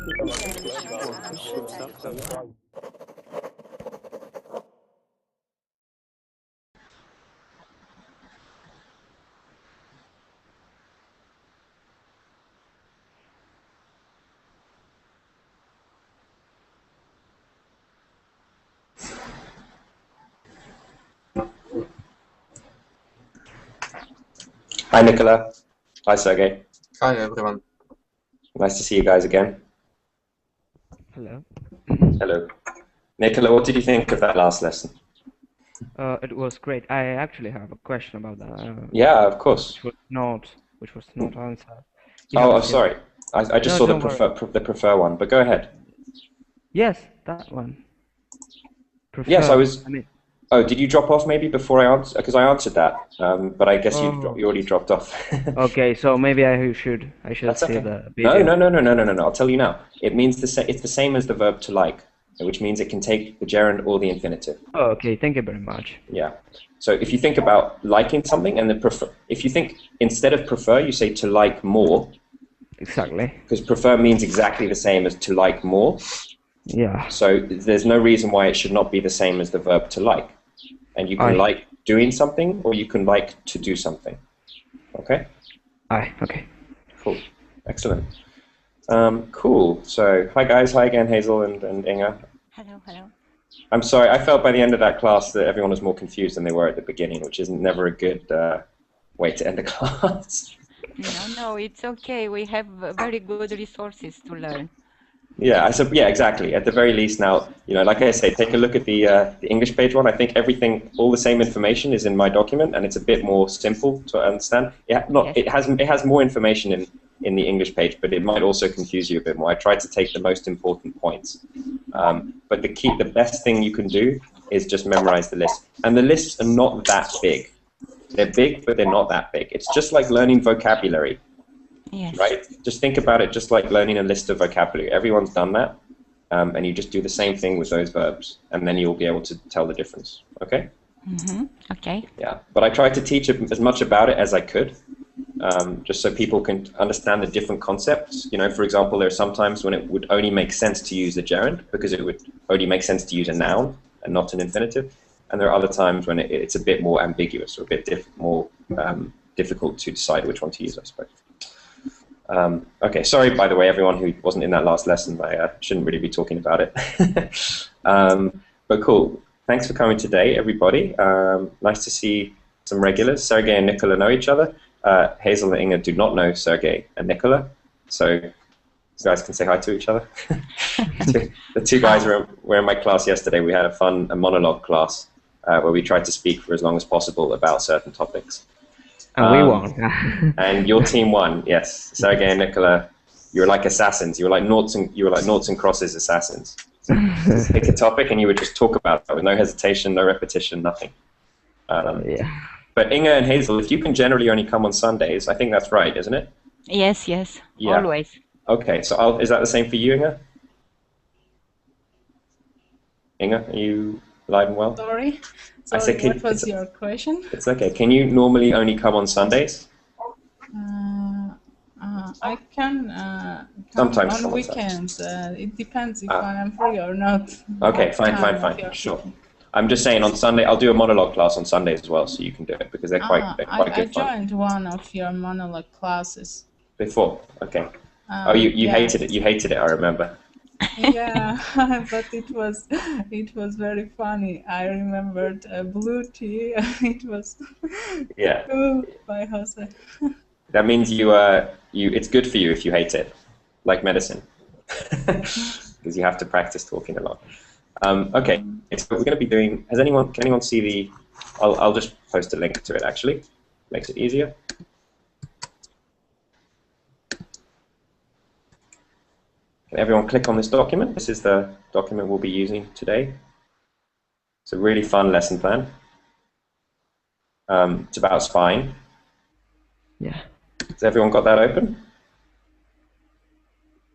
Hi, Nicola. Hi, Sergey. Hi, everyone. Nice to see you guys again. Hello. Hello. Nicola, what did you think of that last lesson? It was great. I actually have a question about that. Yeah, of course. Which was not answered. You Oh, have to say- sorry. I just No, saw don't the prefer one, but go ahead. Yes, that one. Prefer. Yes, I was. I mean, Oh, did you drop off maybe before I answered? Because I answered that, but I guess you already dropped off. okay, so maybe I should That's see okay. the video. No. I'll tell you now. It means it's the same as the verb to like, which means it can take the gerund or the infinitive. Oh, okay, thank you very much. Yeah. So if you think about liking something and then prefer, if you think instead of prefer, you say to like more. Exactly. Because prefer means exactly the same as to like more. Yeah. So there's no reason why it should not be the same as the verb to like. And you can like doing something, or you can like to do something. Okay? Okay. Cool. Excellent. Cool. So, hi guys. Hi again, Hazel and Inga. Hello. I'm sorry. I felt by the end of that class that everyone was more confused than they were at the beginning, which is never a good way to end a class. No, it's okay. We have very good resources to learn. Yeah, yeah, exactly. At the very least now, like I say, take a look at the English page one. I think all the same information is in my document, and it's a bit more simple to understand. It has more information in the English page, but it might also confuse you a bit more. I tried to take the most important points. But the best thing you can do is just memorize the list. And the lists are not that big. They're big, but they're not that big. It's just like learning vocabulary. Yes. Right? Just think about it just like learning a list of vocabulary. Everyone's done that, and you just do the same thing with those verbs, and then you'll be able to tell the difference. Okay? Mm-hmm. Okay. Yeah, but I tried to teach as much about it as I could, just so people can understand the different concepts. For example, there are some times when it would only make sense to use the gerund, because it would only make sense to use a noun and not an infinitive. And there are other times when it's a bit more ambiguous or a bit more difficult to decide which one to use, I suppose. Okay, sorry, by the way, everyone who wasn't in that last lesson. I shouldn't really be talking about it. But cool. Thanks for coming today, everybody. Nice to see some regulars. Sergey and Nicola know each other. Hazel and Inga do not know Sergey and Nicola, so you guys can say hi to each other. The two guys were in my class yesterday. We had a monologue class where we tried to speak for as long as possible about certain topics. And we won. And your team won, yes. Sergey and Nicola, you were like assassins. You were like noughts and crosses assassins. So pick a topic and you would just talk about it with no hesitation, no repetition, nothing. Yeah. But Inga and Hazel, if you can generally only come on Sundays, I think that's right, isn't it? Yes. Yeah. Always. Okay, so is that the same for you, Inga? Inga, are you alive and well? Sorry, what was your question? It's okay. Can you normally only come on Sundays? I can Sometimes on weekends. It depends if I am free or not. Okay, fine. Sure. I'm just saying on Sunday, I'll do a monologue class on Sundays as well, so you can do it, because they're quite good fun. I joined one of your monologue classes. Before? Okay. You hated it. You hated it, I remember. Yeah, but it was very funny. I remembered Blue Tea. It was cool by Jose. That means it's good for you if you hate it, like medicine, because you have to practice talking a lot. Okay, so we're going to be doing. Can anyone see the? I'll just post a link to it. Actually, makes it easier. Can everyone click on this document? This is the document we'll be using today. It's a really fun lesson plan. It's about spying. Yeah. Has everyone got that open?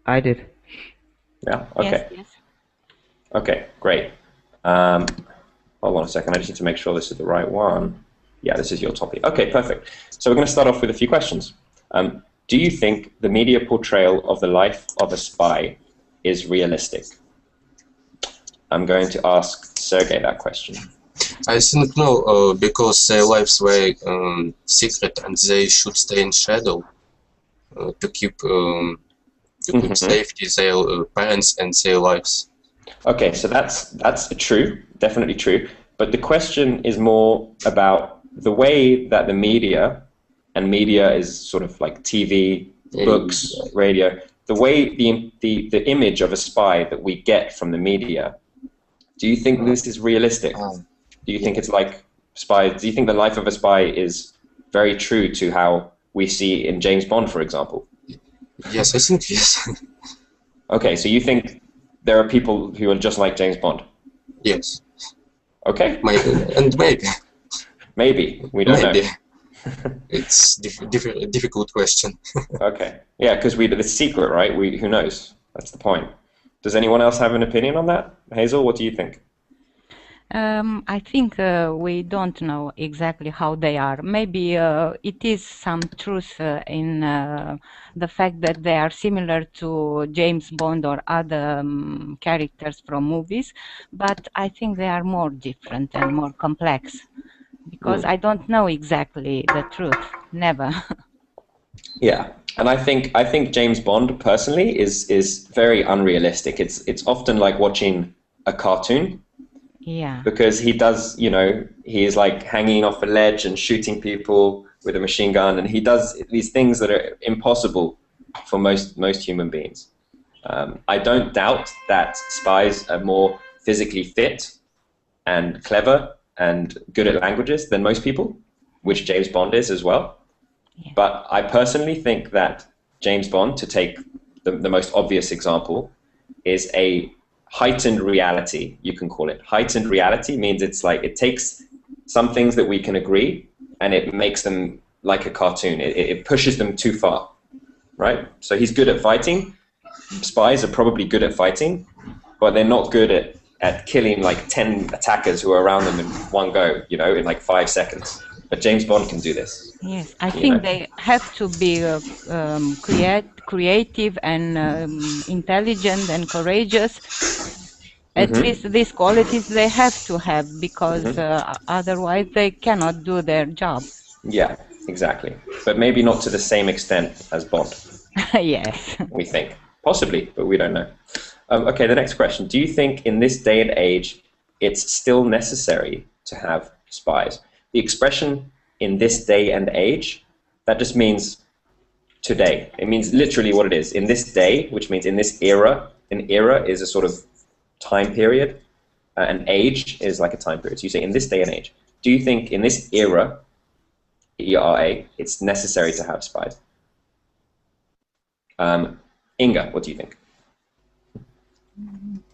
I did. Yeah. Okay. Yes. Okay. Great. Hold on a second. I just need to make sure this is the right one. Yeah, this is your topic. Okay. Perfect. So we're going to start off with a few questions. Do you think the media portrayal of the life of a spy is realistic? I'm going to ask Sergey that question. I think no, because their lives were secret and they should stay in shadow to keep safety their parents and their lives. Okay, so that's true, definitely true. But the question is more about the way that the media, and media is sort of like TV, books, radio, the way the image of a spy that we get from the media. Do you think this is realistic? Do you think it's like spies? Do you think the life of a spy is very true to how we see in James Bond, for example? Yes, I think yes. Okay, so you think there are people who are just like James Bond? Yes. Okay. Maybe. Maybe. We don't know. It's a difficult question. Okay. Yeah, because it's secret, right? Who knows? That's the point. Does anyone else have an opinion on that? Hazel, what do you think? I think we don't know exactly how they are. Maybe it is some truth in the fact that they are similar to James Bond or other characters from movies, but I think they are more different and more complex, because I don't know exactly the truth. Never. Yeah, and I think James Bond personally is very unrealistic. It's often like watching a cartoon. Yeah. Because he does, he is like hanging off a ledge and shooting people with a machine gun, and he does these things that are impossible for most human beings. I don't doubt that spies are more physically fit and clever and good at languages than most people, which James Bond is as well. Yeah. But I personally think that James Bond, to take the most obvious example, is a heightened reality, you can call it. Heightened reality means it's like it takes some things that we can agree and it makes them like a cartoon. It pushes them too far, right? So he's good at fighting. Spies are probably good at fighting, but they're not good at killing like 10 attackers who are around them in one go, in like 5 seconds. But James Bond can do this. Yes, I think they have to be creative and intelligent and courageous. At least these qualities they have to have, because otherwise they cannot do their job. Yeah, exactly. But maybe not to the same extent as Bond. Yes. We think. Possibly, but we don't know. Okay, the next question. Do you think in this day and age it's still necessary to have spies? The expression "in this day and age," that just means today. It means literally what it is. In this day, which means in this era. An era is a sort of time period. An age is like a time period. So you say in this day and age. Do you think in this era, ERA, it's necessary to have spies? Inga, what do you think?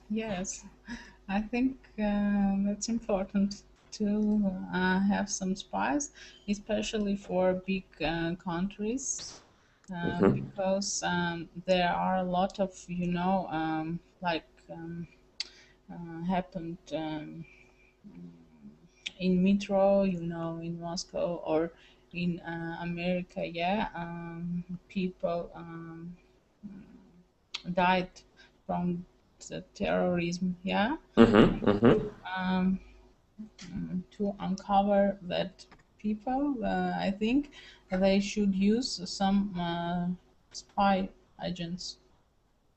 Yes, I think that's important to have some spies, especially for big countries, because there are a lot of, happened in metro, in Moscow or in America, people died from the terrorism, to uncover that people, I think they should use some spy agents.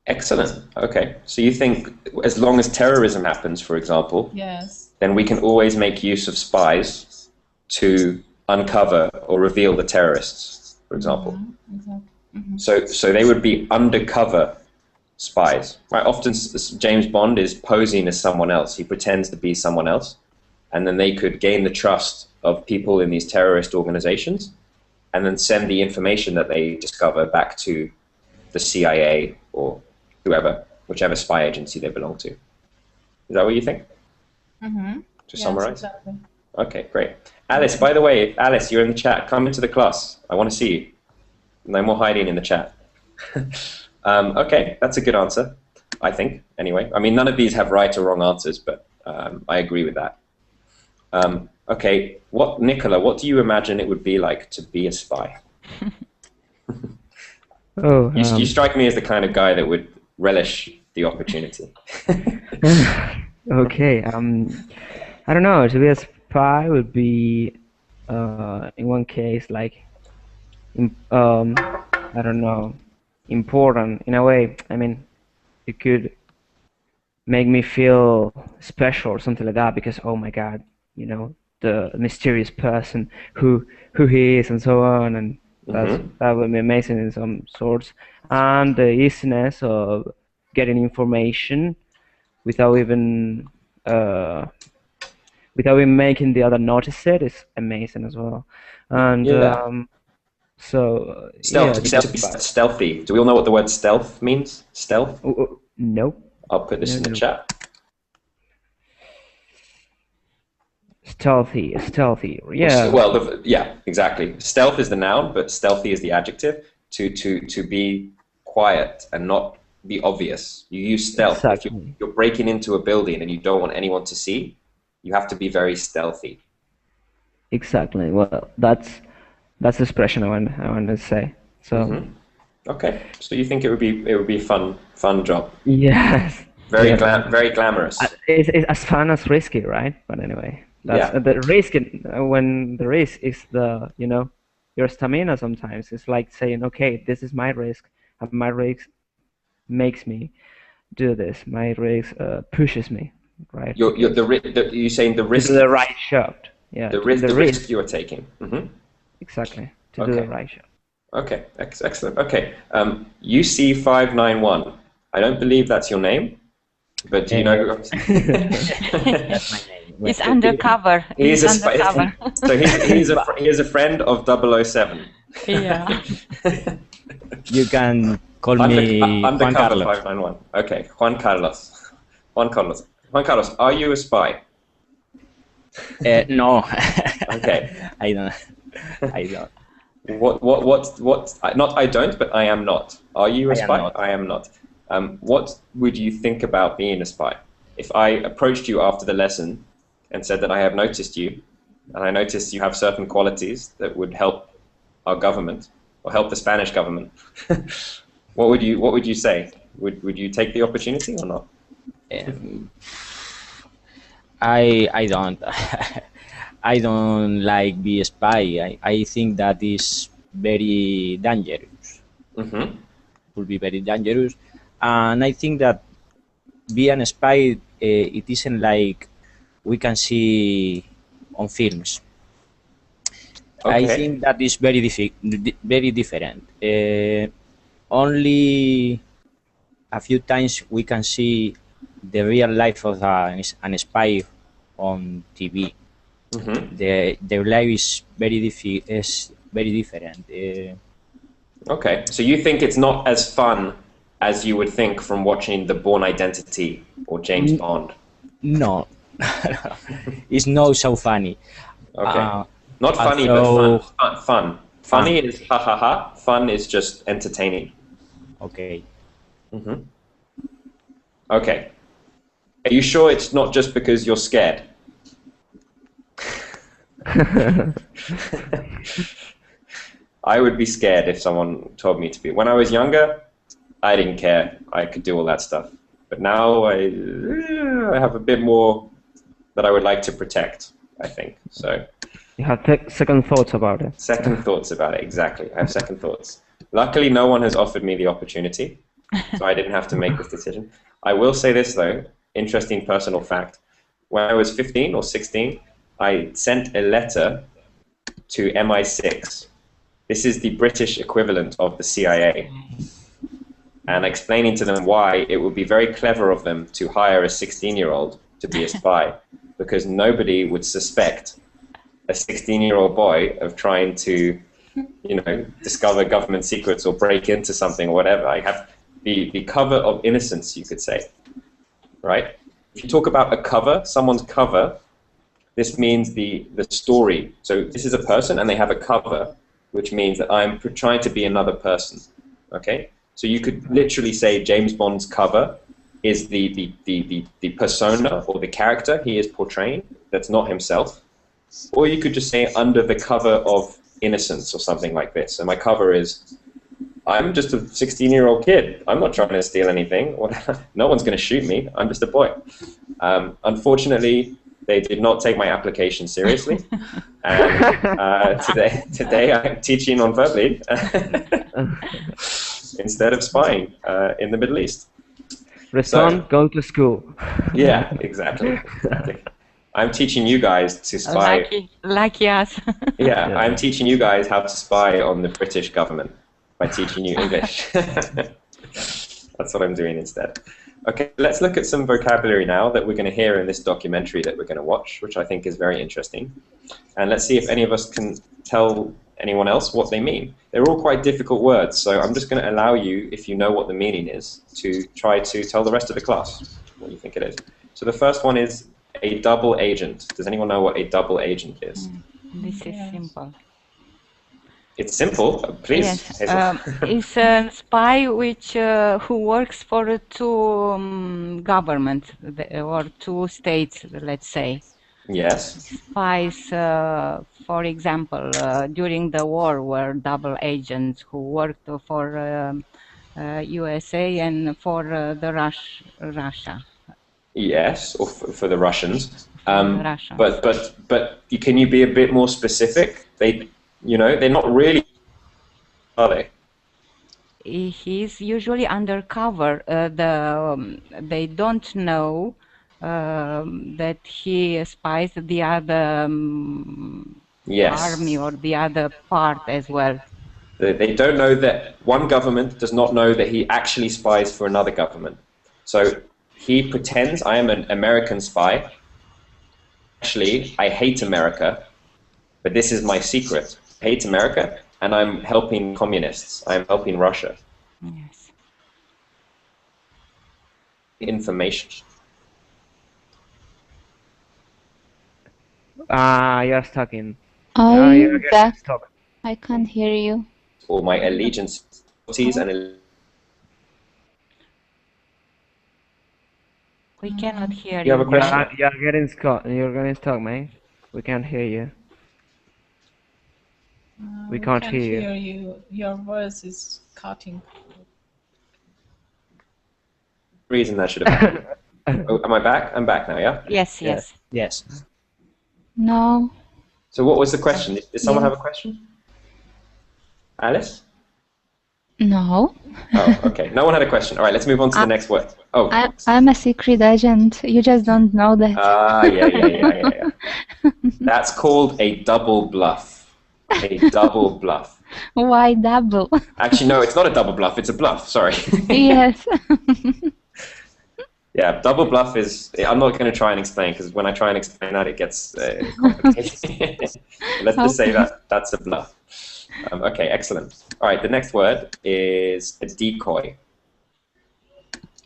Excellent. Okay. So you think as long as terrorism happens, for example, yes, then we can always make use of spies to uncover or reveal the terrorists, for example. Exactly. So they would be undercover spies, right? Often James Bond is posing as someone else. He pretends to be someone else, and then they could gain the trust of people in these terrorist organizations and then send the information that they discover back to the CIA or whoever, whichever spy agency they belong to. Is that what you think? To summarize? Exactly. Okay, great. Alice, by the way, Alice, you're in the chat. Come into the class. I want to see you. No more hiding in the chat. Okay, that's a good answer, I think, anyway. I mean, none of these have right or wrong answers, but I agree with that. Okay, Nicola, what do you imagine it would be like to be a spy? Oh, you strike me as the kind of guy that would relish the opportunity. Okay. I don't know. To be a spy would be, in one case, like, I don't know, important in a way. I mean, it could make me feel special or something like that because, oh my God, you know, the mysterious person who he is and so on, and that would be amazing in some sorts. And the easiness of getting information without even uh, making the other notice it is amazing as well. And so yeah, Stealthy. Do we all know what the word stealth means? Stealth? No. I'll put this in the chat. Stealthy, yeah. Well, yeah, exactly. Stealth is the noun, but stealthy is the adjective. To be quiet and not be obvious. You use stealth. Exactly. If you're breaking into a building and you don't want anyone to see, you have to be very stealthy. Exactly. Well, that's the expression I want to say. So. Okay. So you think it would be a fun job? Yes. Very glamorous. It's as fun as risky, right? But anyway, that's the risk. When the risk is your stamina. Sometimes it's like saying, okay, this is my risk, and my risk makes me do this. My risk pushes me, right? You're saying the risk. To do the right shot. Yeah. The risk you are taking. Exactly. To do the right shot. Okay. Excellent. Okay. UC591. I don't believe that's your name. But do you know who? That's my name. It's undercover. He's undercover. So he is a friend of 007. Yeah. You can call me Juan Carlos. 591. Okay, Juan Carlos. Juan Carlos, are you a spy? No. Okay. I don't. What? Not I don't, but I am not. Are you a spy? Not. I am not. What would you think about being a spy? If I approached you after the lesson and said that I have noticed you, and I noticed you have certain qualities that would help our government or help the Spanish government, what would you say? Would you take the opportunity or not? I don't. I don't like be a spy. I think that is very dangerous. Would be very dangerous. And I think that being a spy, it isn't like we can see on films. Okay. I think that is very different. Only a few times we can see the real life of an spy on TV. Their life is very different. Okay, so you think it's not as fun as you would think from watching The Bourne Identity or James Bond? No, it's not so funny. Okay, not funny, but fun. Funny is ha ha ha. Fun is just entertaining. Okay. Okay. Are you sure it's not just because you're scared? I would be scared if someone told me to be. When I was younger, I didn't care. I could do all that stuff. But now I have a bit more that I would like to protect, I think. So you have second thoughts about it. Second thoughts about it, exactly. I have second thoughts. Luckily, no one has offered me the opportunity, so I didn't have to make this decision. I will say this, though, interesting personal fact. When I was 15 or 16, I sent a letter to MI6. This is the British equivalent of the CIA. And explaining to them why it would be very clever of them to hire a 16-year-old to be a spy, because nobody would suspect a 16-year-old boy of trying to, discover government secrets or break into something or whatever. I have the cover of innocence, you could say, right? If you talk about a cover, someone's cover, this means the story. So this is a person and they have a cover, which means that I'm trying to be another person, okay? So you could literally say James Bond's cover is the persona or the character he is portraying that's not himself. Or you could just say under the cover of innocence or something like this. So my cover is I'm just a 16-year-old kid. I'm not trying to steal anything. No one's going to shoot me. I'm just a boy. Unfortunately, they did not take my application seriously. And today I'm teaching non-verbally instead of spying in the Middle East. Respond, go to school. Yeah, exactly. I'm teaching you guys to spy. Lucky us. Yeah, I'm teaching you guys how to spy on the British government by teaching you English. That's what I'm doing instead. Okay, let's look at some vocabulary now that we're going to hear in this documentary that we're going to watch, which I think is very interesting. And let's see if any of us can tell anyone else what they mean. They're all quite difficult words, so I'm just going to allow you, if you know what the meaning is, to try to tell the rest of the class what you think it is. So the first one is a double agent. Does anyone know what a double agent is? This is simple. It's simple. Please. Yes. It's a spy who works for two governments or two states, let's say. Yes. Spies, for example, during the war were double agents who worked for USA and for the Russia. Yes, or for the Russians. But can you be a bit more specific? They're not really, are they? He's usually undercover. They don't know that he spies the other army or the other part as well. They don't know that one government does not know that he actually spies for another government. So he pretends, I am an American spy. Actually, I hate America, but this is my secret. I hate America, and I'm helping communists. I'm helping Russia. Yes. Information. You're stuck in. You're back. I can't hear you. Or my allegiance and we cannot hear you. You have a question? You're getting stuck, man. We can't hear you. We can't hear you. Your voice is cutting. Reason that should have happened. Am I back? I'm back now, yeah? Yes. No. So what was the question? Did someone have a question? Alice? No. Oh, okay. No one had a question. All right, let's move on to the next word. Oh. I'm a secret agent. You just don't know that. Yeah. That's called a double bluff. A double bluff. Why double? Actually, no, it's not a double bluff. It's a bluff. Sorry. Yes. Yeah, double bluff is... I'm not going to try and explain, because when I try and explain that, it gets complicated. Let's just say that's a bluff. Okay, excellent. All right, the next word is a decoy.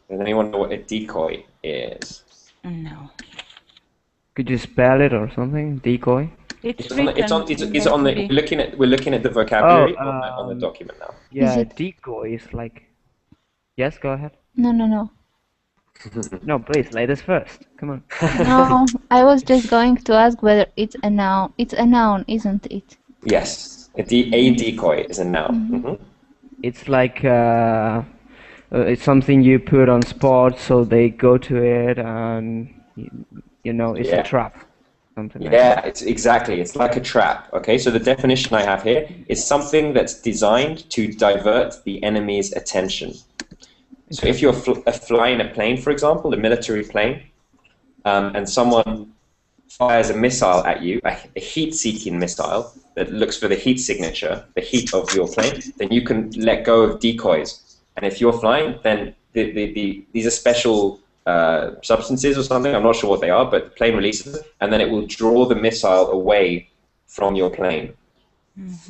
Does anyone know what a decoy is? No. Could you spell it or something? Decoy? We're looking at the vocabulary on the document now. Yeah, decoy is like... Yes, go ahead. No. No, please, ladies first. Come on. No, I was just going to ask whether it's a noun. It's a noun, isn't it? Yes, a decoy is a noun. Mm-hmm. It's like it's something you put on spot, so they go to it, and it's a trap. It's exactly. It's like a trap. Okay, so the definition I have here is something that's designed to divert the enemy's attention. So if you're flying a plane, for example, a military plane, and someone fires a missile at you, a heat-seeking missile that looks for the heat signature, the heat of your plane, then you can let go of decoys. And if you're flying, then these are special substances or something, I'm not sure what they are, but the plane releases it, and then it will draw the missile away from your plane.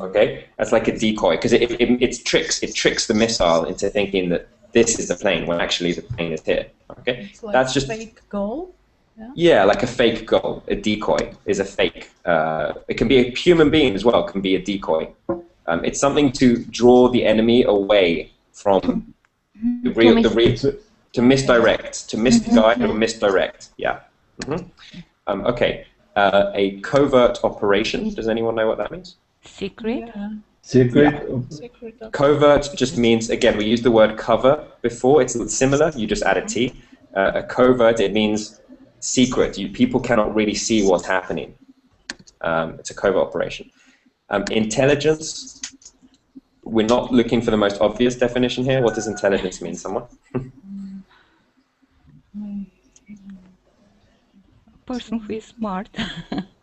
Okay? That's like a decoy, because it tricks the missile into thinking that this is the plane, when actually the plane is here. Okay? It's like that's just a fake goal? Yeah, like a fake goal. A decoy is a fake. It can be a human being as well, can be a decoy. It's something to draw the enemy away from to misdirect, to misguide or misdirect. Yeah. Okay. A covert operation. Does anyone know what that means? Secret? Secret. Yeah. Covert just means, again, we used the word cover before. It's similar. You just add a T. A covert, it means secret. People cannot really see what's happening. It's a covert operation. Intelligence, we're not looking for the most obvious definition here. What does intelligence mean, someone? Person who is smart.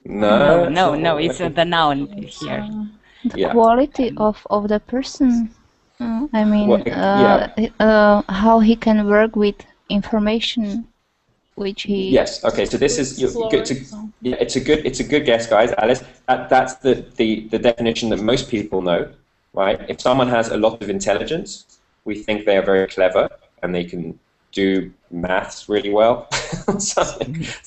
No. No, it's the noun here. The quality of the person. I mean, how he can work with information, which he. Yes. Okay. So this is it's a good guess, guys. Alice, that's the definition that most people know, right? If someone has a lot of intelligence, we think they are very clever and they can do maths really well. It's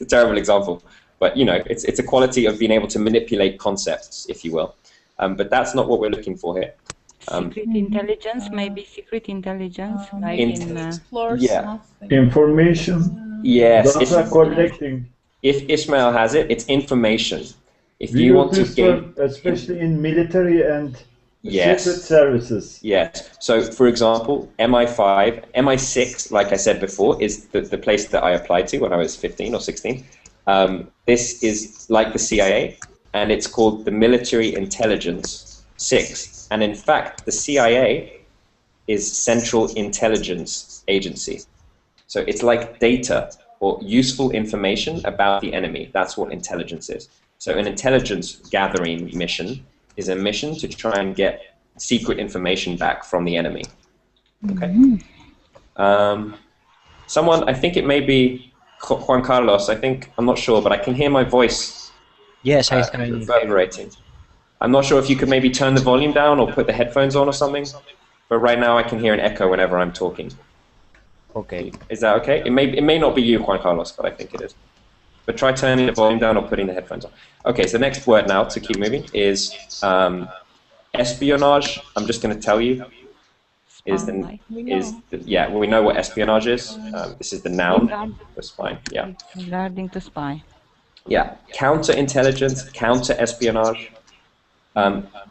a terrible example, but you know, it's a quality of being able to manipulate concepts, if you will. But that's not what we're looking for here. Secret intelligence, maybe secret intelligence, like information. Yes. Data collecting. If Ismail has it, it's information. If Do you want to gain, especially in military and secret services. Yes. So, for example, MI6, like I said before, is the place that I applied to when I was 15 or 16. This is like the CIA, and it's called the Military Intelligence 6. And in fact, the CIA is Central Intelligence Agency. So it's like data or useful information about the enemy. That's what intelligence is. So an intelligence gathering mission is a mission to try and get secret information back from the enemy. Okay. Someone, I think it may be Juan Carlos. I'm not sure, but I can hear my voice. Yes, I reverberating. I'm not sure if you could maybe turn the volume down or put the headphones on or something. But right now I can hear an echo whenever I'm talking. Okay. Is that okay? It may not be you, Juan Carlos, but I think it is. But try turning the volume down or putting the headphones on. Okay, so the next word now, to keep moving, is espionage. I'm just going to tell you. We know what espionage is. This is the noun. That's fine. Yeah. Regarding to spy. Yeah. Counterintelligence, counter-espionage.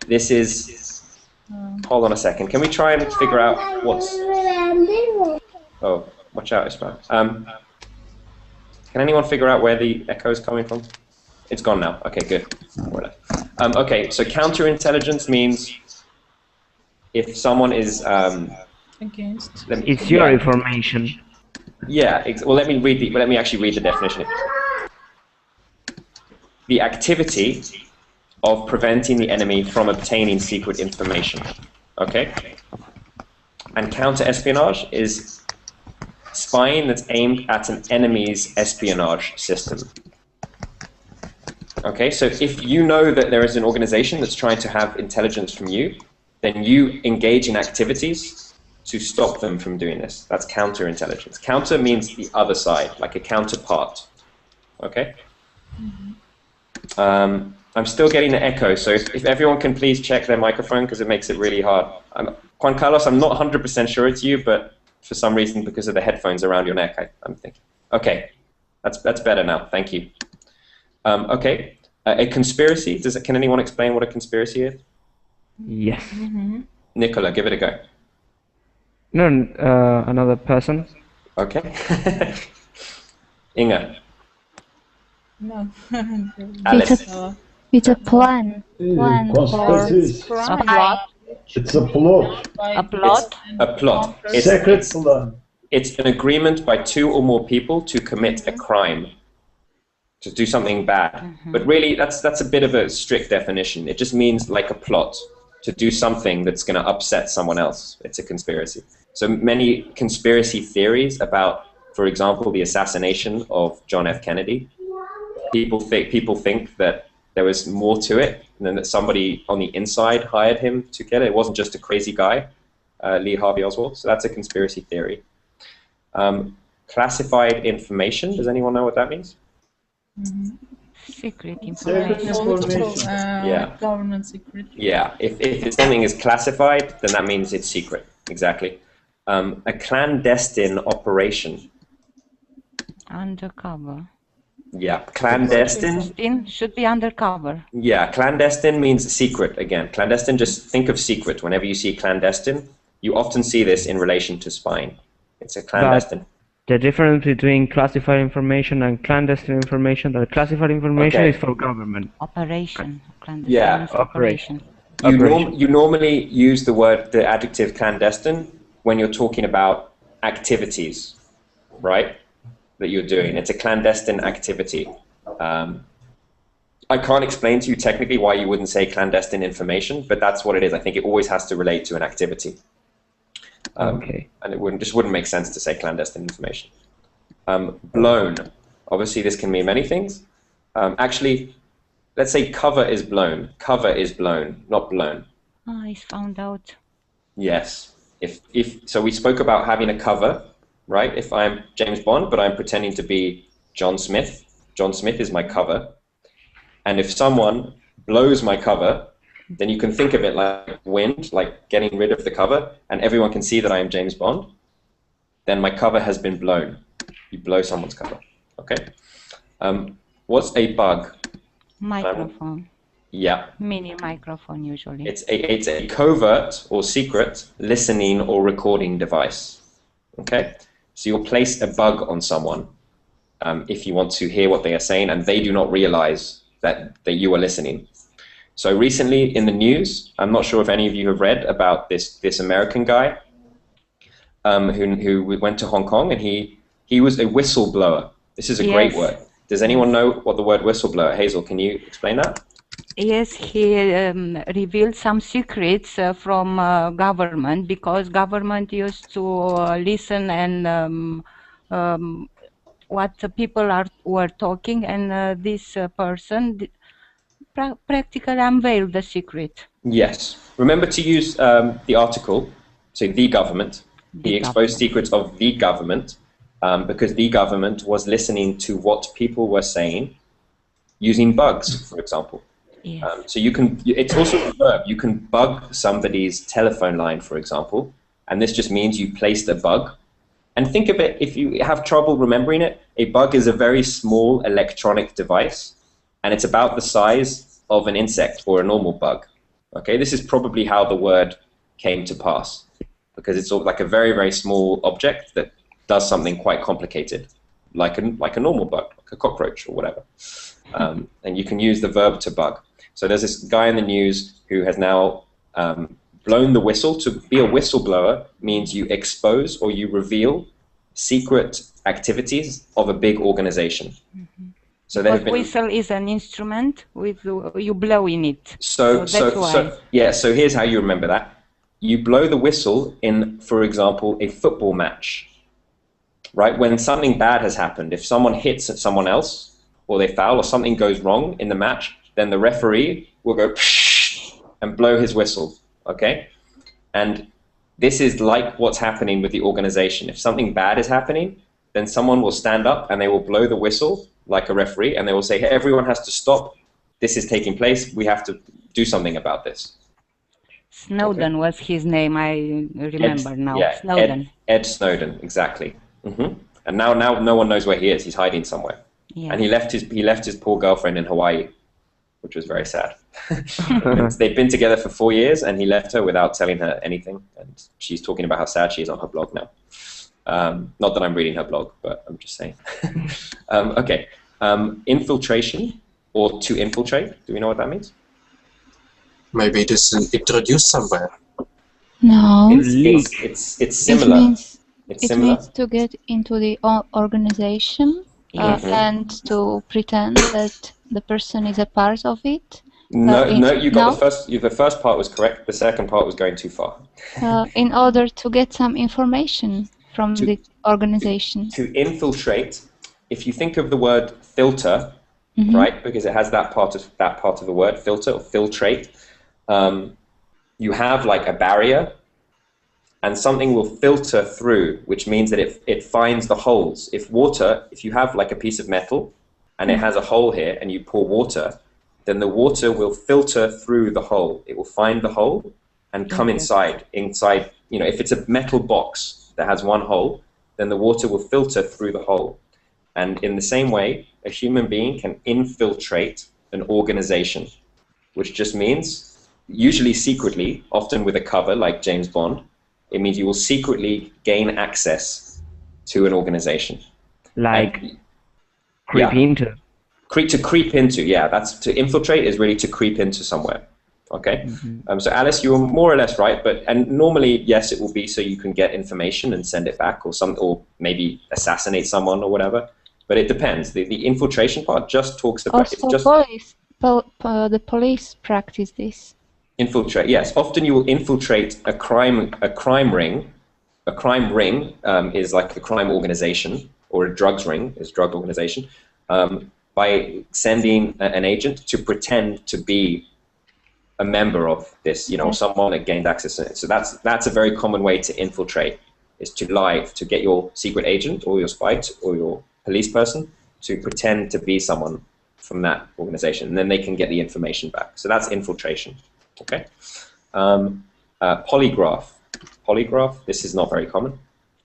This is. Hold on a second. Can we try and figure out what's? Oh, watch out, Ismail. Can anyone figure out where the echo is coming from? It's gone now. Okay, good. Okay, so counterintelligence means if someone is against. It's your information. Yeah. Well, let me actually read the definition. The activity of preventing the enemy from obtaining secret information. Okay. And counter-espionage is spying that's aimed at an enemy's espionage system. Okay, so if you know that there is an organization that's trying to have intelligence from you, then you engage in activities to stop them from doing this. That's counterintelligence. Counter means the other side, like a counterpart. Okay? I'm still getting the echo, so if everyone can please check their microphone, because it makes it really hard. Juan Carlos, I'm not 100% sure it's you, but for some reason, because of the headphones around your neck, I'm thinking. Okay, that's better now. Thank you. Okay, a conspiracy. Can anyone explain what a conspiracy is? Yes. Nicola, give it a go. No, another person. Okay. Inga. No. Alice. It's a plan. Conspiracy. A plot. It's a plot. A plot. A plot. Secret plan. It's an agreement by two or more people to commit a crime, to do something bad. But really, that's a bit of a strict definition. It just means like a plot, to do something that's going to upset someone else. It's a conspiracy. So many conspiracy theories about, for example, the assassination of John F. Kennedy. People think that there was more to it, and then that somebody on the inside hired him to get it. It wasn't just a crazy guy, Lee Harvey Oswald. So that's a conspiracy theory. Classified information. Does anyone know what that means? Secret information. Yeah. Government secret. Yeah. If something is classified, then that means it's secret. Exactly. A clandestine operation. Undercover. Yeah, clandestine should be undercover. Yeah, clandestine means secret again. Clandestine, just think of secret. Whenever you see clandestine, you often see this in relation to spying. It's a clandestine. But the difference between classified information and clandestine information, that classified information is for government. Operation. Clandestine is operation. You normally use the adjective clandestine when you're talking about activities, right? That you're doing. It's a clandestine activity. I can't explain to you technically why you wouldn't say clandestine information, but that's what it is. I think it always has to relate to an activity. Okay. And it wouldn't make sense to say clandestine information. Blown. Obviously, this can mean many things. Actually, let's say cover is blown. Cover is blown, not blown. He's found out. Yes. So we spoke about having a cover, right? If I'm James Bond, but I'm pretending to be John Smith. John Smith is my cover. And if someone blows my cover, then you can think of it like wind, like getting rid of the cover, and everyone can see that I am James Bond. Then my cover has been blown. You blow someone's cover. Okay. What's a bug? Microphone. Yeah. Mini microphone usually. It's a covert or secret listening or recording device. Okay. So you'll place a bug on someone if you want to hear what they are saying, and they do not realize that you are listening. So recently in the news, I'm not sure if any of you have read about this American guy who went to Hong Kong, and he was a whistleblower. This is a great word. Does anyone know what the word whistleblower? Hazel, can you explain that? Yes, he revealed some secrets from government, because government used to listen and what people were talking, and this person practically unveiled the secret. Yes. Remember to use the article, so the government. He exposed secrets of the government because the government was listening to what people were saying using bugs, for example. Yes. So it's also a verb. You can bug somebody's telephone line, for example, and this just means you placed a bug. And think of it, if you have trouble remembering it, a bug is a very small electronic device, and it's about the size of an insect or a normal bug. Okay, this is probably how the word came to pass, because it's like a very, very small object that does something quite complicated, like a normal bug, like a cockroach or whatever. And you can use the verb to bug. So there's this guy in the news who has now blown the whistle. To be a whistleblower means you expose or you reveal secret activities of a big organization. Mm-hmm. So but whistle is an instrument with you blow in it. So here's how you remember that. You blow the whistle in, for example, a football match. Right? When something bad has happened, if someone hits at someone else, or they foul, or something goes wrong in the match, then the referee will go and blow his whistle. Okay? And this is like what's happening with the organization. If something bad is happening, then someone will stand up and they will blow the whistle like a referee, and they will say, hey, everyone has to stop. This is taking place. We have to do something about this. Snowden was his name. I remember now. Yeah, Snowden. Ed Snowden, exactly. Mm-hmm. And now no one knows where he is. He's hiding somewhere. Yeah. And he left his poor girlfriend in Hawaii, which was very sad. They'd been together for 4 years, and he left her without telling her anything. And she's talking about how sad she is on her blog now. Not that I'm reading her blog, but I'm just saying. Okay. Infiltration, or to infiltrate. Do we know what that means? Maybe it is introduced somewhere. No. It's similar. It means to get into the organization and to pretend that the person is a part of it. The first part was correct. The second part was going too far. In order to get some information from the organization. To infiltrate, if you think of the word filter, right, because it has that part of the word, filter or filtrate, you have like a barrier, and something will filter through, which means that it finds the holes. If you have like a piece of metal and it has a hole here, and you pour water, then the water will filter through the hole. It will find the hole and come inside. If it's a metal box that has one hole, then the water will filter through the hole. And in the same way, a human being can infiltrate an organization, which just means, usually secretly, often with a cover like James Bond, it means you will secretly gain access to an organization. Like creep into? To creep into, yeah. That's to infiltrate is really to creep into somewhere. Okay, so Alice, you were more or less right, and normally, yes, it will be so you can get information and send it back, or maybe assassinate someone or whatever. But it depends. The infiltration part just talks about. Also, the police practice this. Infiltrate, yes. Often you will infiltrate a crime ring. A crime ring is like a crime organization, or a drugs ring is a drug organization, by sending an agent to pretend to be a member of this, someone that gained access to it. So that's a very common way to infiltrate, is to lie, to get your secret agent or your spy or your police person to pretend to be someone from that organization, and then they can get the information back. So that's infiltration. Okay. Polygraph. Polygraph. This is not very common.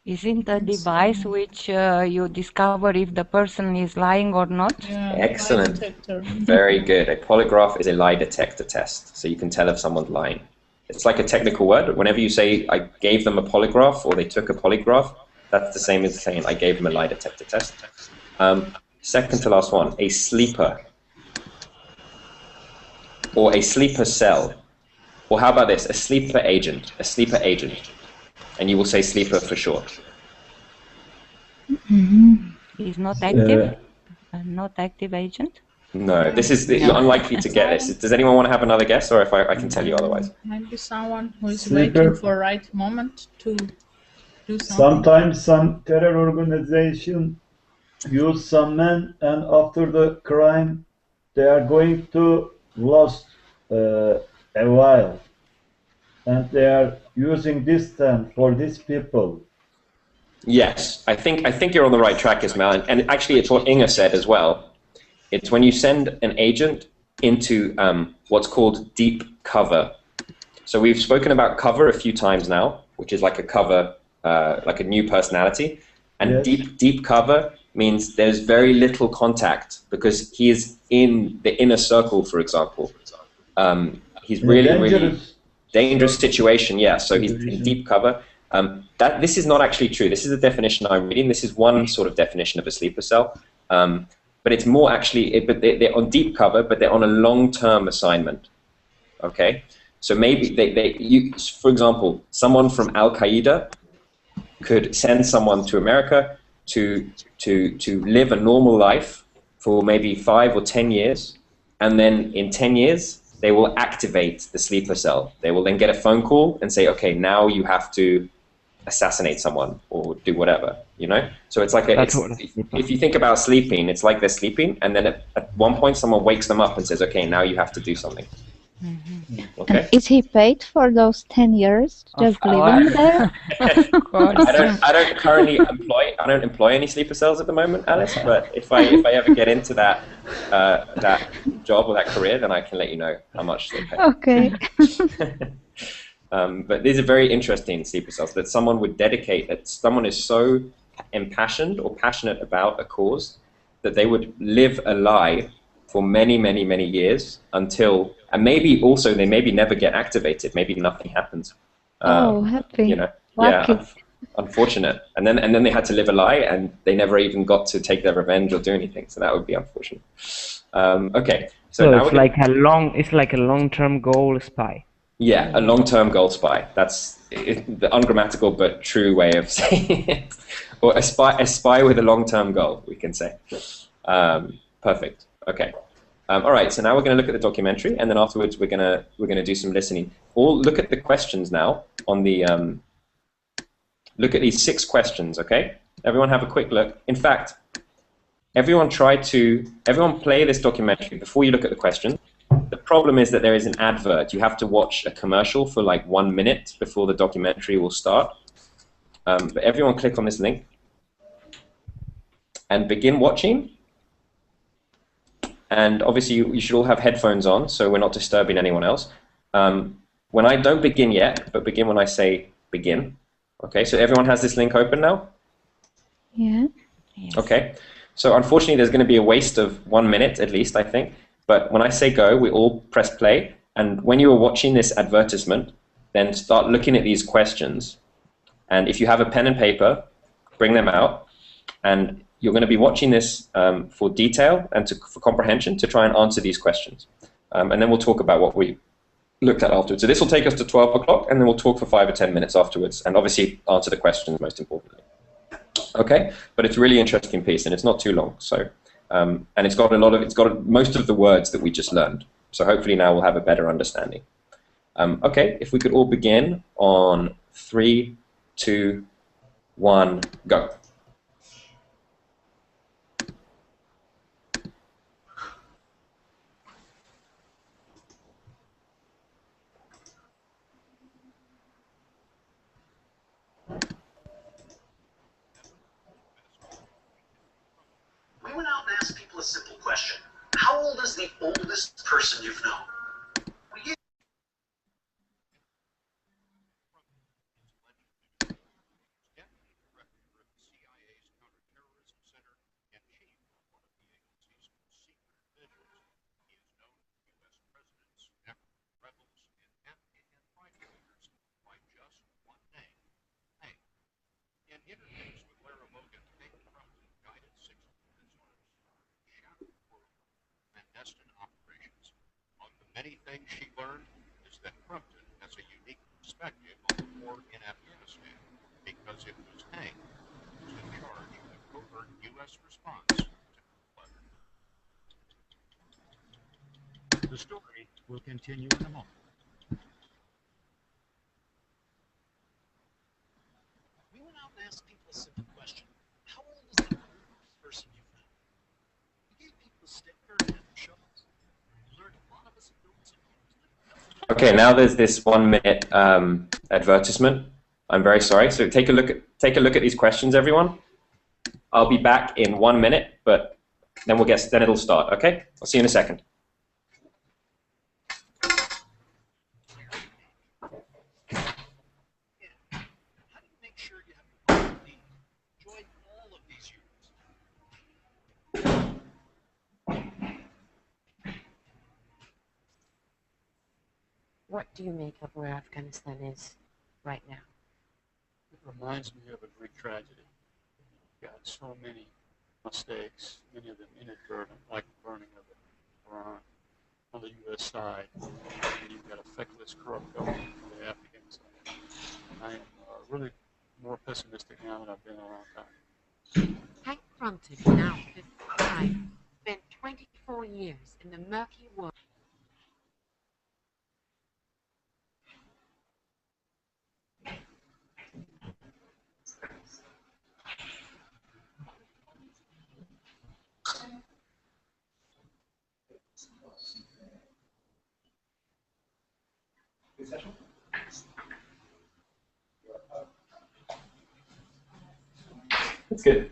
Isn't a device which you discover if the person is lying or not? Yeah, excellent. Very good. A polygraph is a lie detector test. So you can tell if someone's lying. It's like a technical word. Whenever you say, I gave them a polygraph, or they took a polygraph, that's the same as saying, I gave them a lie detector test. Second to last one, a sleeper. Or a sleeper cell. Or how about this? A sleeper agent. A sleeper agent. And you will say sleeper for short. He's not active? Not active agent? No, this is you're unlikely to get this. Does anyone want to have another guess, or if I can tell you otherwise? Maybe someone who is waiting for right moment to do something. Sometimes some terror organization use some men, and after the crime, they are going to lost a while, and they are using this time for these people. Yes, I think you're on the right track, Ismail, and actually it's what Inga said as well. It's when you send an agent into what's called deep cover. So we've spoken about cover a few times now, which is like a cover, like a new personality, and yes. Deep cover means there's very little contact because he is in the inner circle, for example. He's really dangerous situation, yeah. So he's in deep cover. This is not actually true. This is the definition I'm reading. This is one sort of definition of a sleeper cell. But it's more actually, they're on deep cover, but they're on a long-term assignment. Okay? So maybe for example, someone from Al-Qaeda could send someone to America to live a normal life for maybe 5 or 10 years, and then in 10 years, they will activate the sleeper cell. They will then get a phone call and say, okay, now you have to assassinate someone or do whatever, you know? So it's like, if you think about sleeping, it's like they're sleeping, and then at one point someone wakes them up and says, okay, now you have to do something. Mm-hmm. Okay. And is he paid for those 10 years just living there? I don't currently employ any sleeper cells at the moment, Alice, but if I ever get into that job or that career, then I can let you know how much they pay. Okay. But these are very interesting sleeper cells, that someone would dedicate, that someone is so impassioned or passionate about a cause that they would live a lie for many, many, many years until, and maybe also they maybe never get activated, maybe nothing happens. Happy. You know, lucky. Yeah, unfortunate. And then they had to live a lie, and they never even got to take their revenge or do anything. So that would be unfortunate. Okay. So now it's like a long-term goal spy. Yeah, a long-term goal spy. That's the ungrammatical but true way of saying it. Or a spy with a long-term goal, we can say. Perfect. Okay. All right. So now we're going to look at the documentary, and then afterwards we're gonna do some listening. Look at the questions now on the. Look at these 6 questions. Okay. Everyone have a quick look. In fact, everyone play this documentary before you look at the question. The problem is that there is an advert. You have to watch a commercial for like 1 minute before the documentary will start. But everyone click on this link and begin watching. And obviously you should all have headphones on, so we're not disturbing anyone else. When I don't begin yet, but begin when I say begin. Okay, so everyone has this link open now? Yeah. Yes. Okay. So unfortunately, there's going to be a waste of 1 minute at least, I think. But when I say go, we all press play. And when you are watching this advertisement, then start looking at these questions. And if you have a pen and paper, bring them out. And you're going to be watching this for detail and for comprehension to try and answer these questions. And then we'll talk about what we looked at afterwards. So this will take us to 12 o'clock, and then we'll talk for 5 or 10 minutes afterwards, and obviously answer the questions most importantly. Okay, but it's a really interesting piece, and it's not too long. So, and it's got most of the words that we just learned. So hopefully now we'll have a better understanding. Okay, if we could all begin on 3, 2, 1, go. We went out and asked people a simple question. How old is the oldest person you've known? Operations. Among the many things she learned is that Crumpton has a unique perspective on the war in Afghanistan because it was Hank who was in charge of the covert U.S. response to 9/11. The story will continue in a moment. We went out and asked people a simple question. How old is the oldest person you've known? We gave people a sticker and shovels. Okay, now there's this 1 minute advertisement. I'm very sorry. So take a look at these questions, everyone. I'll be back in 1 minute, but then it'll start. Okay, I'll see you in a second. What do you make of where Afghanistan is right now? It reminds me of a Greek tragedy. Got so many mistakes, many of them inadvertent, like the burning of the Quran on the U.S. side. And you've got a feckless, corrupt government for the Afghans. I'm really more pessimistic now than I've been in a long time. Hank Crumpton, now 55, spent 24 years in the murky world. That's good.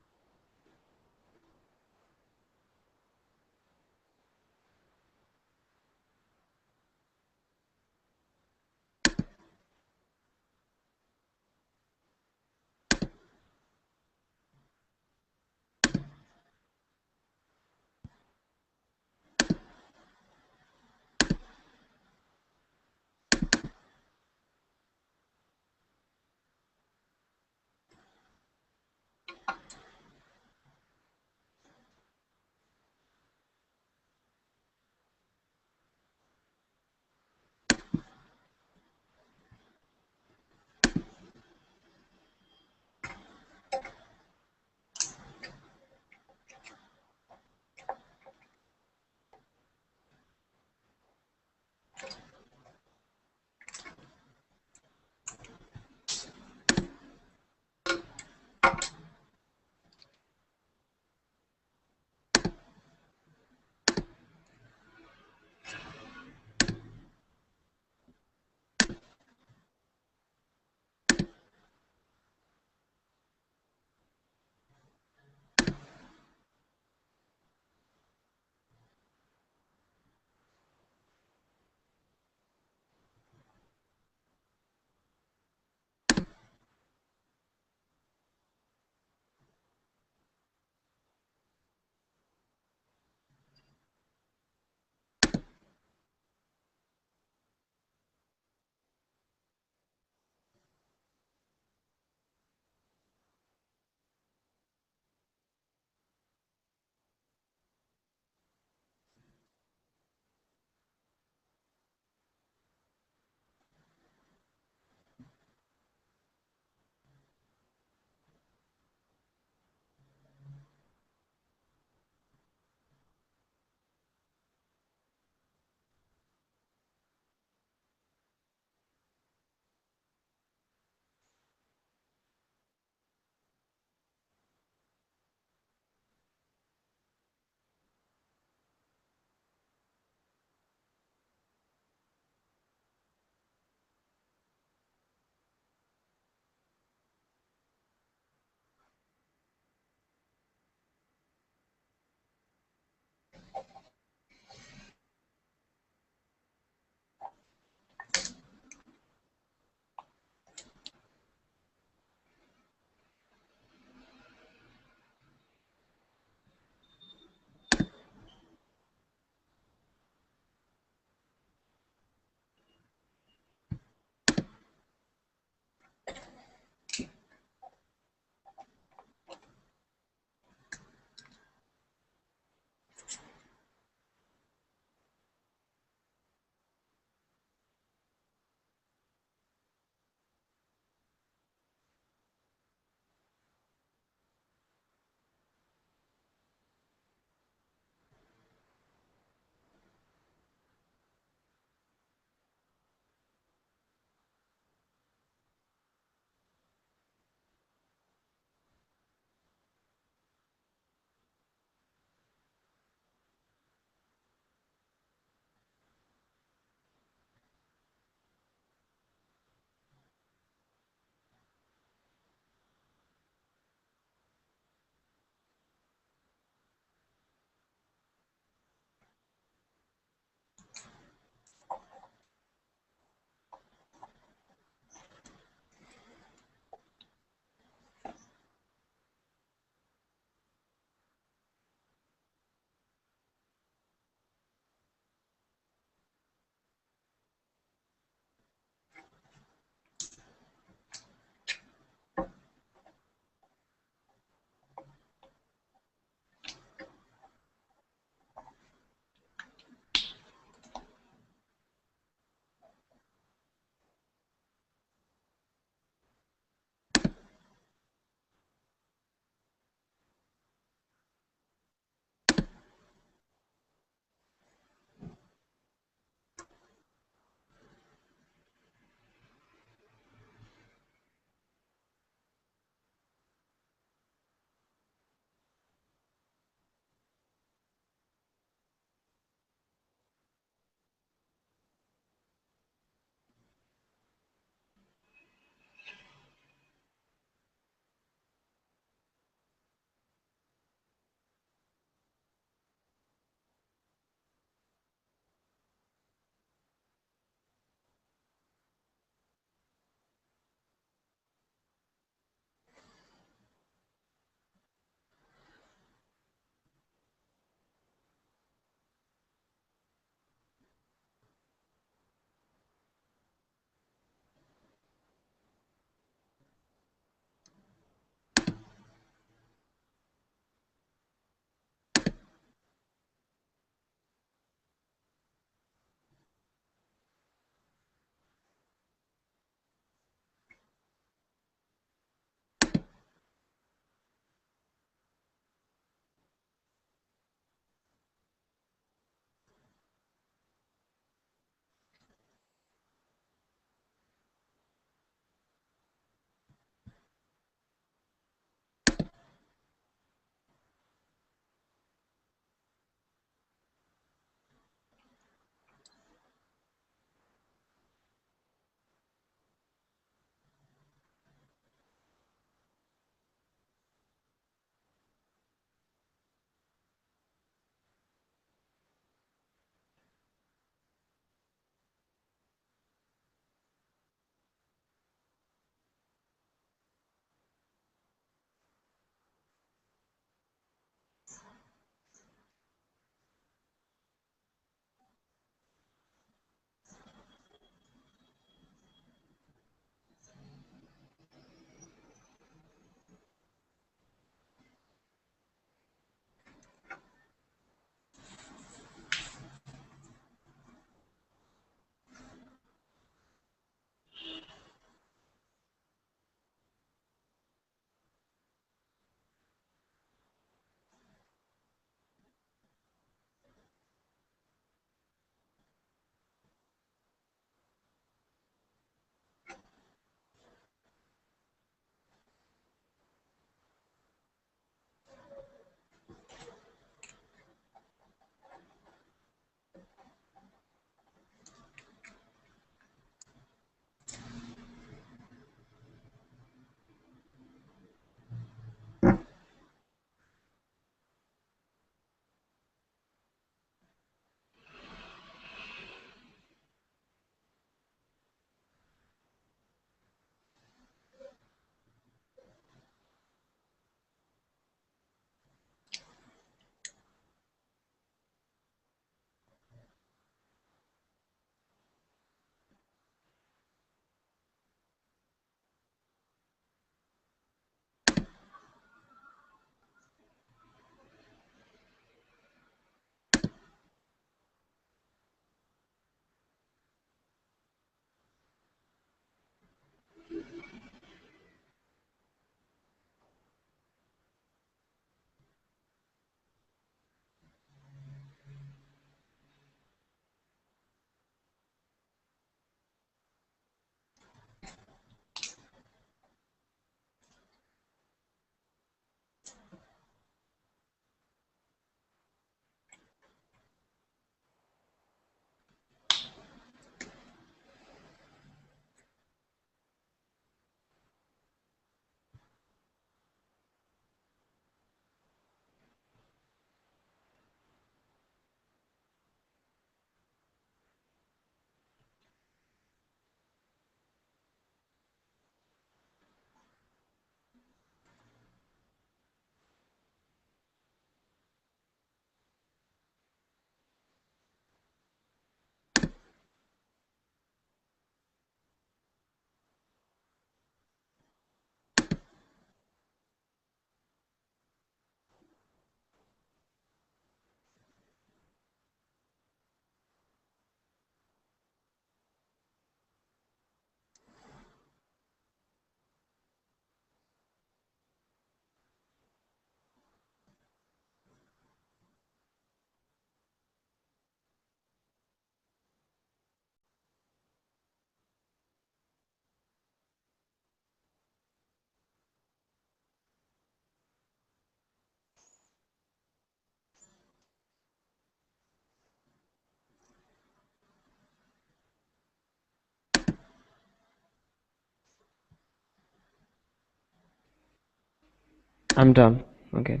I'm done. Okay.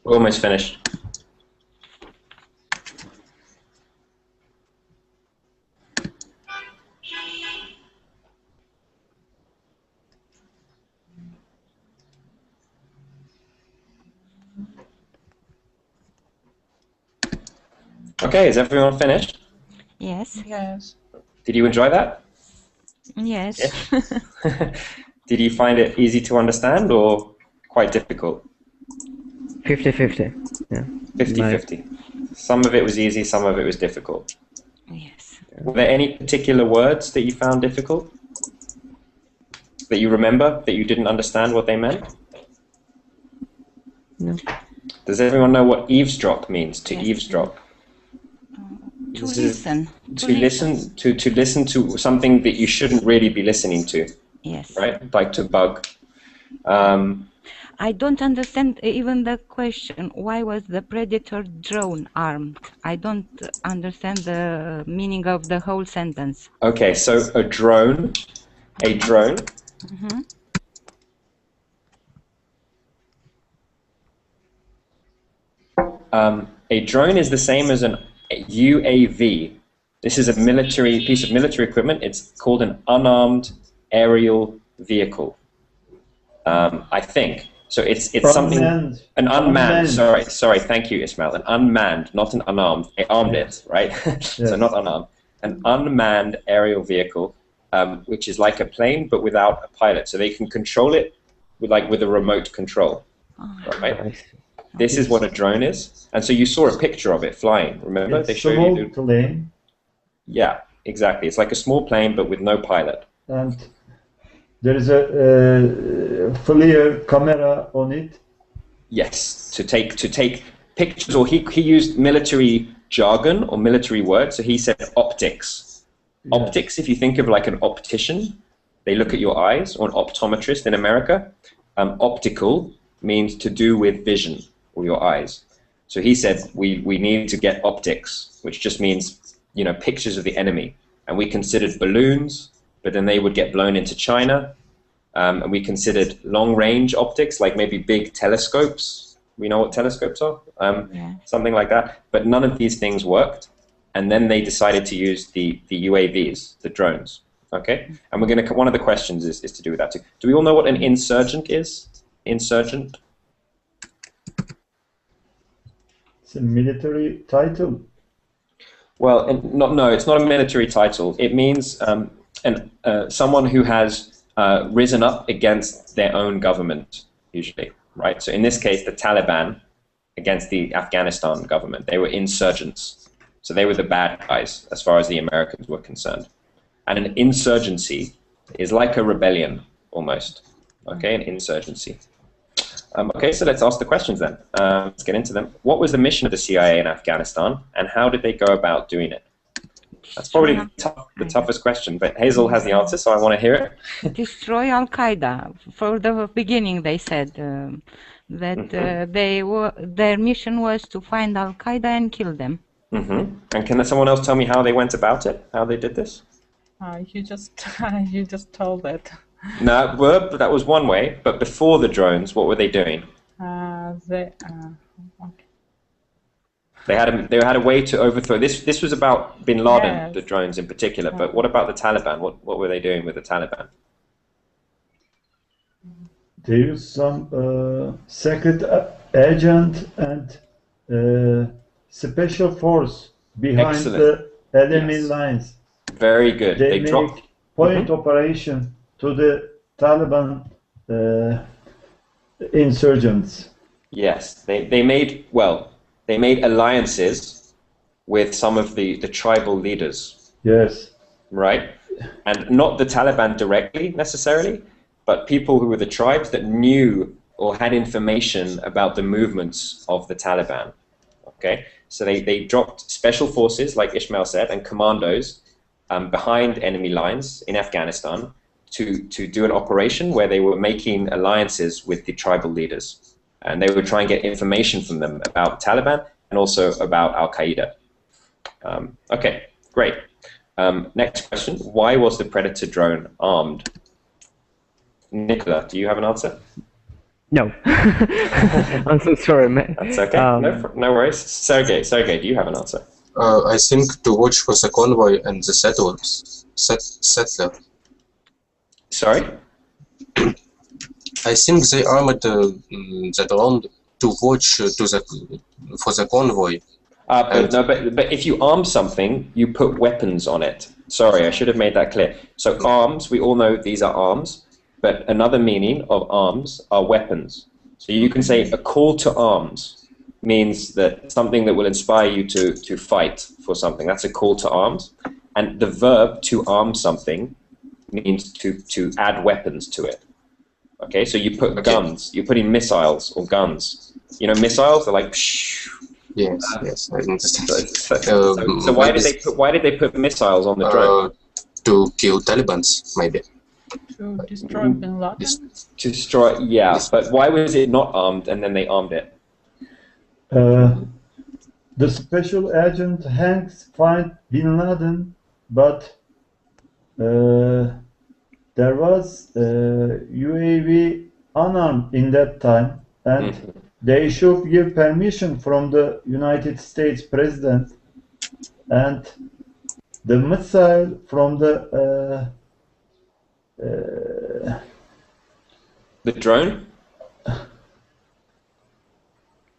We're almost finished. Okay, is everyone finished? Yes. Yes. Did you enjoy that? Yes. Did you find it easy to understand or quite difficult? 50-50. Yeah. 50-50. Some of it was easy, some of it was difficult. Yes. Were there any particular words that you found difficult? That you remember, that you didn't understand what they meant? No. Does everyone know what eavesdrop means, to Yes. eavesdrop? To listen. To listen to something that you shouldn't really be listening to. Yes. Right? Like to bug. I don't understand even the question. Why was the Predator drone armed? I don't understand the meaning of the whole sentence. Okay, so a drone. Mm-hmm. A drone is the same as an UAV. This is a piece of military equipment. It's called an unarmed aerial vehicle. I think. So it's something an unmanned. Sorry. Thank you, Ismail. An unmanned, not an unarmed. Armed it, right? Yes. So not unarmed. An unmanned aerial vehicle, which is like a plane but without a pilot. So they can control it with a remote control, right? This is what a drone is. And so you saw a picture of it flying. Remember? It's they showed small you. plane. Yeah, exactly. It's like a small plane but with no pilot. And there is a FLIR camera on it. Yes, to take pictures, or he used military jargon or military words. So he said optics. Yeah. Optics, if you think of like an optician, they look at your eyes, or an optometrist in America. Optical means to do with vision or your eyes. So he said we need to get optics, which just means pictures of the enemy. And we considered balloons, but then they would get blown into China. And we considered long-range optics, like maybe big telescopes. We know what telescopes are, something like that. But none of these things worked. And then they decided to use the UAVs, the drones. Okay, and we're going to. One of the questions is to do with that too. Do we all know what an insurgent is? Insurgent. It's a military title. Well, no, it's not a military title. It means someone who has risen up against their own government, usually, right? So in this case, the Taliban against the Afghanistan government. They were insurgents. So they were the bad guys as far as the Americans were concerned. And an insurgency is like a rebellion, almost. Okay, an insurgency. Okay, so let's ask the questions then. Let's get into them. What was the mission of the CIA in Afghanistan, and how did they go about doing it? That's probably the toughest question, but Hazel has the answer, so I want to hear it. Destroy Al-Qaeda. For the beginning, they said that their mission was to find Al-Qaeda and kill them. And can someone else tell me how they went about it? How they did this? You just told that. No, that was one way. But before the drones, what were they doing? Okay. They had a way to overthrow. This was about Bin Laden, the drones in particular. But what about the Taliban? What were they doing with the Taliban? They used some secret agent and special force behind the enemy lines. Very good. They make point operation to the Taliban insurgents. Yes, they made alliances with some of the tribal leaders. Yes. Right? And not the Taliban directly necessarily, but people who were the tribes that knew or had information about the movements of the Taliban. Okay? So they dropped special forces, like Ismail said, and commandos behind enemy lines in Afghanistan to do an operation where they were making alliances with the tribal leaders. And they would try and get information from them about Taliban and also about Al-Qaeda. Okay, great. Next question. Why was the Predator drone armed? Nicola, do you have an answer? No. I'm so sorry, man. That's okay. No worries. Sergey, do you have an answer? I think to watch for the convoy and the settlers. Settler. Sorry? I think they armored the drone to watch for the convoy. But if you arm something, you put weapons on it. Sorry, I should have made that clear. So arms, we all know these are arms, but another meaning of arms are weapons. So you can say a call to arms means that something that will inspire you to fight for something. That's a call to arms. And the verb to arm something means to add weapons to it. Okay, so you put guns, you're putting missiles or guns. You know, missiles are like psh. Yes, I understand. So why did they put missiles on the drone? To kill Talibans, maybe. To destroy Bin Laden? To destroy, yeah, but why was it not armed and then they armed it? The special agent Hanks find Bin Laden, but there was UAV unarmed in that time, and they should give permission from the United States President, and the missile from the drone?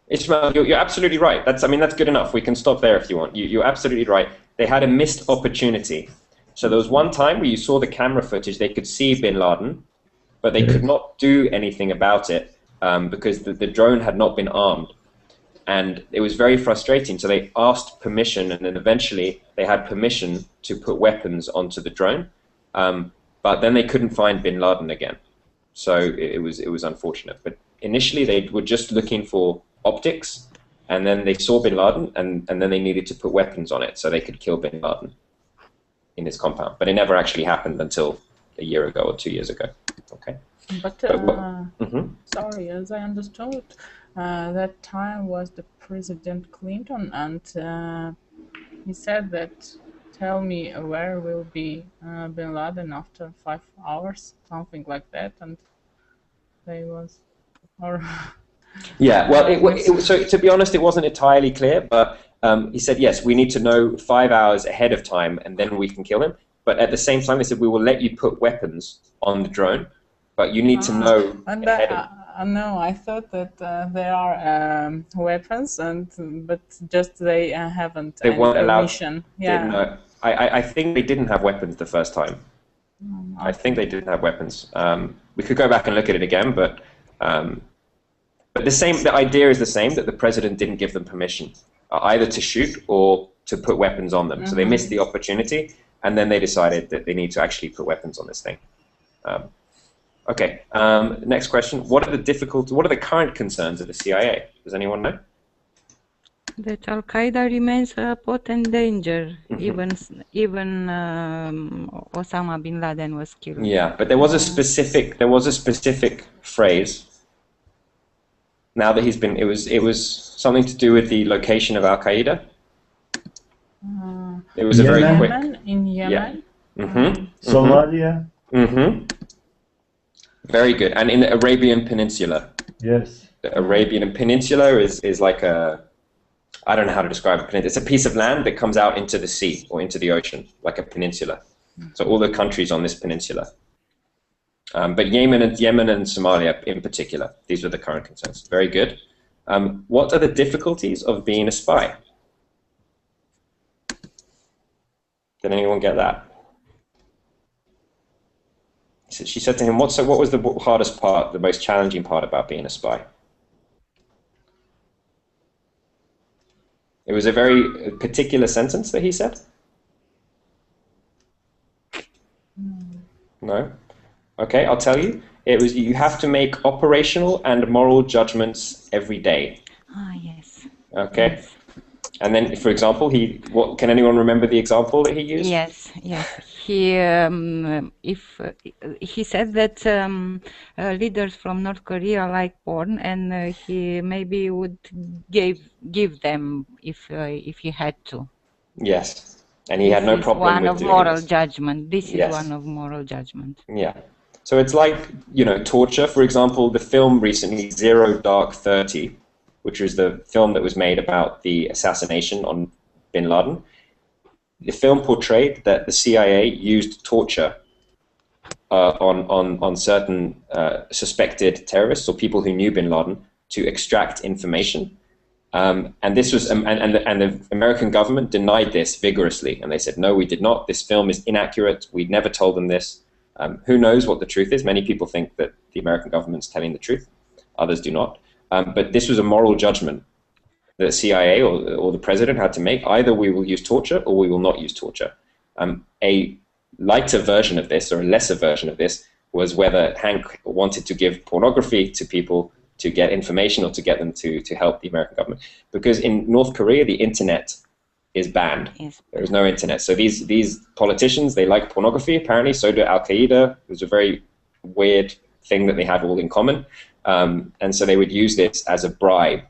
Ismail, you're absolutely right. That's good enough. We can stop there if you want. You're absolutely right. They had a missed opportunity. So there was one time where you saw the camera footage, they could see Bin Laden, but they could not do anything about it because the drone had not been armed. And it was very frustrating. So they asked permission, and then eventually they had permission to put weapons onto the drone. But then they couldn't find Bin Laden again. So it was unfortunate. But initially they were just looking for optics, and then they saw Bin Laden, and then they needed to put weapons on it so they could kill Bin Laden in his compound. But it never actually happened until a year ago or 2 years ago. Okay. But sorry, as I understood, that time was the President Clinton, and he said that, tell me where will be Bin Laden after 5 hours, something like that, and they was, or yeah. Well, so to be honest, it wasn't entirely clear, but he said yes, we need to know 5 hours ahead of time, and then we can kill him. But at the same time, they said we will let you put weapons on the drone, but you need to know ahead of. No, I thought that there are weapons, but just they haven't. They weren't allowed. Yeah. I think they didn't have weapons the first time. I think they didn't have weapons. We could go back and look at it again, but the idea is the same, that the president didn't give them permission either to shoot or to put weapons on them. So they missed the opportunity, and then they decided that they need to actually put weapons on this thing. Okay. Next question. What are the current concerns of the CIA? Does anyone know? That Al Qaeda remains a potent danger. Even Osama bin Laden was killed. Yeah, but there was a specific phrase. Now that he's been, it was something to do with the location of Al Qaeda. It was a very quick. In Yemen. Yeah. Somalia. Very good. And in the Arabian Peninsula. Yes. The Arabian Peninsula is like I don't know how to describe it. It's a piece of land that comes out into the sea or into the ocean, like a peninsula. So all the countries on this peninsula. But Yemen and Somalia in particular, these are the current concerns. Very good. What are the difficulties of being a spy? Did anyone get that? She said to him, what was the hardest part, the most challenging part about being a spy? It was a very particular sentence that he said? No? Okay, I'll tell you. It was you have to make operational and moral judgments every day. Ah, yes. Okay. Yes. And then, for example, can anyone remember the example that he used? Yes, yes. He said that leaders from North Korea like porn, and he maybe would give them if he had to. Yes. And he had no problem with doing moral this. judgment. This is Yes. one of moral judgment. Yeah. So it's like, torture. For example, the film recently, Zero Dark 30, which was the film that was made about the assassination on bin Laden. The film portrayed that the CIA used torture on certain suspected terrorists or people who knew bin Laden to extract information. And this was, and the American government denied this vigorously, and they said, no, we did not. This film is inaccurate. We never told them this. Who knows what the truth is? Many people think that the American government's telling the truth. Others do not. But this was a moral judgment that the CIA or the president had to make. Either we will use torture or we will not use torture. A lighter version of this, or a lesser version of this, was whether Hank wanted to give pornography to people to get information or to get them to help the American government. Because in North Korea, the internet is banned. Yes. There is no internet. So these politicians, they like pornography, apparently. So do Al-Qaeda. It was a very weird thing that they have all in common. And so they would use this as a bribe.